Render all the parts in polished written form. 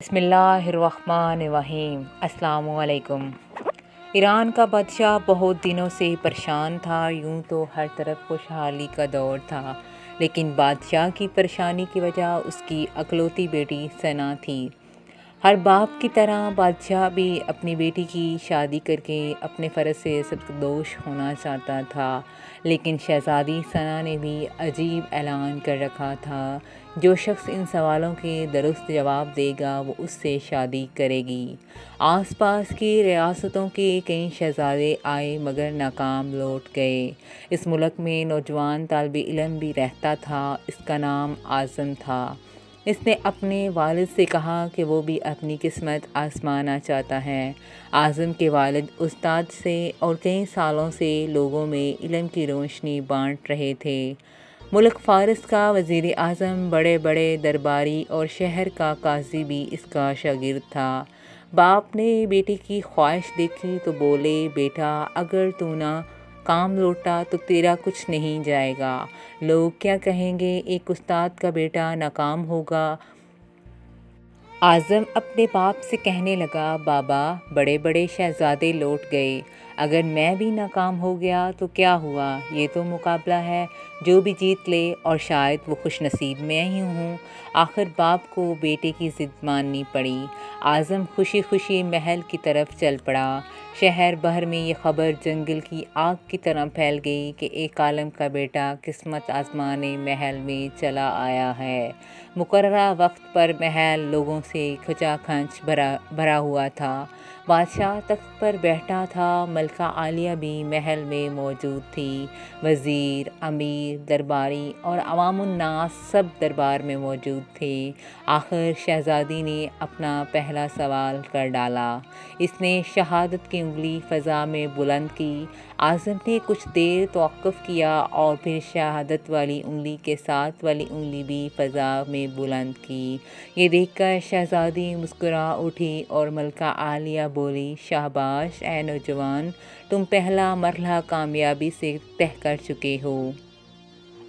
بسم اللہ الرحمن الرحیم۔ السلام علیکم۔ ایران کا بادشاہ بہت دنوں سے پریشان تھا۔ یوں تو ہر طرف خوشحالی کا دور تھا، لیکن بادشاہ کی پریشانی کی وجہ اس کی اکلوتی بیٹی ثنا تھی۔ ہر باپ کی طرح بادشاہ بھی اپنی بیٹی کی شادی کر کے اپنے فرض سے سبکدوش ہونا چاہتا تھا، لیکن شہزادی ثنا نے بھی عجیب اعلان کر رکھا تھا، جو شخص ان سوالوں کے درست جواب دے گا وہ اس سے شادی کرے گی۔ آس پاس کی ریاستوں کے کئی شہزادے آئے مگر ناکام لوٹ گئے۔ اس ملک میں نوجوان طالب علم بھی رہتا تھا، اس کا نام اعظم تھا۔ اس نے اپنے والد سے کہا کہ وہ بھی اپنی قسمت آزمانا چاہتا ہے۔ اعظم کے والد استاد سے اور کئی سالوں سے لوگوں میں علم کی روشنی بانٹ رہے تھے۔ ملک فارس کا وزیر اعظم، بڑے بڑے درباری اور شہر کا قاضی بھی اس کا شاگرد تھا۔ باپ نے بیٹے کی خواہش دیکھی تو بولے، بیٹا اگر تو نہ کام لوٹا تو تیرا کچھ نہیں جائے گا۔ لوگ کیا کہیں گے، ایک استاد کا بیٹا ناکام ہوگا۔ اعظم اپنے باپ سے کہنے لگا، بابا بڑے بڑے شہزادے لوٹ گئے، اگر میں بھی ناکام ہو گیا تو کیا ہوا، یہ تو مقابلہ ہے، جو بھی جیت لے، اور شاید وہ خوش نصیب میں ہی ہوں۔ آخر باپ کو بیٹے کی ضد ماننی پڑی۔ اعظم خوشی خوشی محل کی طرف چل پڑا۔ شہر بھر میں یہ خبر جنگل کی آگ کی طرح پھیل گئی کہ ایک عالم کا بیٹا قسمت آزمانے محل میں چلا آیا ہے۔ مقررہ وقت پر محل لوگوں سے کھچا کھچ بھرا ہوا تھا۔ بادشاہ تخت پر بیٹھا تھا، ملکہ عالیہ بھی محل میں موجود تھی۔ وزیر، امیر، درباری اور عوام الناس سب دربار میں موجود تھے۔ آخر شہزادی نے اپنا پہلا سوال کر ڈالا۔ اس نے شہادت کی انگلی فضا میں بلند کی۔ اعظم نے کچھ دیر توقف کیا اور پھر شہادت والی انگلی کے ساتھ والی انگلی بھی فضا میں بلند کی۔ یہ دیکھ کر شہزادی مسکرا اٹھی اور ملکہ عالیہ بولی، شاباش اے نوجوان، تم پہلا مرحلہ کامیابی سے طے کر چکے ہو۔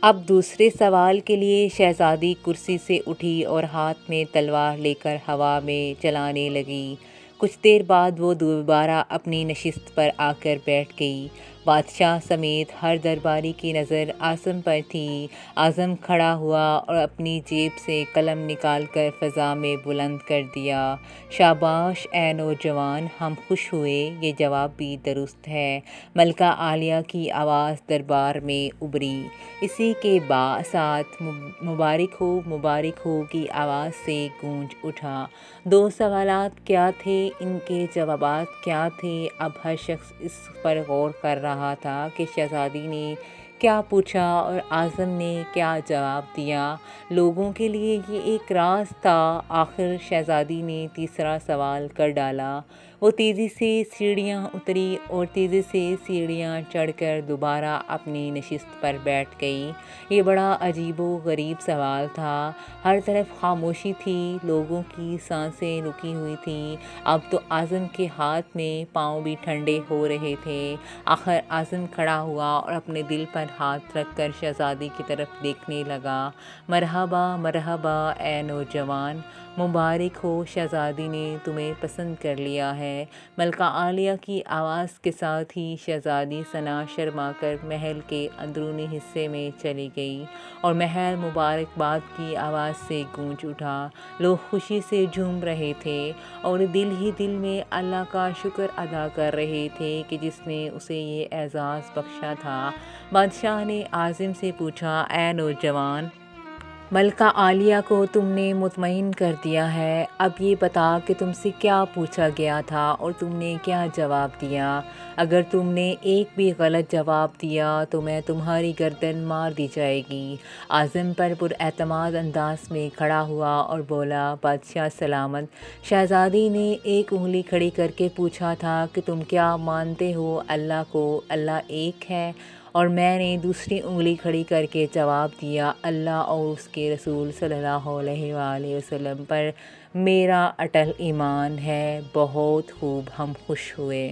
اب دوسرے سوال کے لیے۔ شہزادی کرسی سے اٹھی اور ہاتھ میں تلوار لے کر ہوا میں چلانے لگی۔ کچھ دیر بعد وہ دوبارہ اپنی نشست پر آ کر بیٹھ گئی۔ بادشاہ سمیت ہر درباری کی نظر اعظم پر تھی۔ اعظم کھڑا ہوا اور اپنی جیب سے قلم نکال کر فضا میں بلند کر دیا، شاباش اے نوجوان، ہم خوش ہوئے، یہ جواب بھی درست ہے۔ ملکہ عالیہ کی آواز دربار میں ابھری۔ اسی کے ساتھ مبارک ہو کی آواز سے گونج اٹھا۔ دو سوالات کیا تھے، ان کے جوابات کیا تھے؟ اب ہر شخص اس پر غور کر رہا تھا کہ شہزادی نے کیا پوچھا اور اعظم نے کیا جواب دیا۔ لوگوں کے لیے یہ ایک راز تھا۔ آخر شہزادی نے تیسرا سوال کر ڈالا۔ وہ تیزی سے سیڑھیاں اتری اور تیزی سے سیڑھیاں چڑھ کر دوبارہ اپنی نشست پر بیٹھ گئی۔ یہ بڑا عجیب و غریب سوال تھا۔ ہر طرف خاموشی تھی، لوگوں کی سانسیں رکی ہوئی تھیں۔ اب تو اعظم کے ہاتھ میں پاؤں بھی ٹھنڈے ہو رہے تھے۔ آخر اعظم کھڑا ہوا اور اپنے دل پر ہاتھ رکھ کر شہزادی کی طرف دیکھنے لگا۔ مرحبا مرحبا اے نوجوان، مبارک ہو، شہزادی نے تمہیں پسند کر لیا ہے۔ ملکہ عالیہ کی آواز کے ساتھ ہی شہزادی ثنا شرما کر محل کے اندرونی حصے میں چلی گئی اور محل مبارکباد کی آواز سے گونج اٹھا۔ لوگ خوشی سے جھوم رہے تھے اور دل ہی دل میں اللہ کا شکر ادا کر رہے تھے کہ جس نے اسے یہ اعزاز بخشا تھا۔ بادشاہ نے اعظم سے پوچھا، اے نوجوان، ملکہ عالیہ کو تم نے مطمئن کر دیا ہے، اب یہ بتا کہ تم سے کیا پوچھا گیا تھا اور تم نے کیا جواب دیا؟ اگر تم نے ایک بھی غلط جواب دیا تو میں تمہاری گردن مار دی جائے گی۔ اعظم پراعتماد انداز میں کھڑا ہوا اور بولا، بادشاہ سلامت، شہزادی نے ایک انگلی کھڑی کر کے پوچھا تھا کہ تم کیا مانتے ہو اللہ کو، اللہ ایک ہے، اور میں نے دوسری انگلی کھڑی کر کے جواب دیا، اللہ اور اس کے رسول صلی اللہ علیہ وآلہ وسلم پر میرا اٹل ایمان ہے۔ بہت خوب، ہم خوش ہوئے۔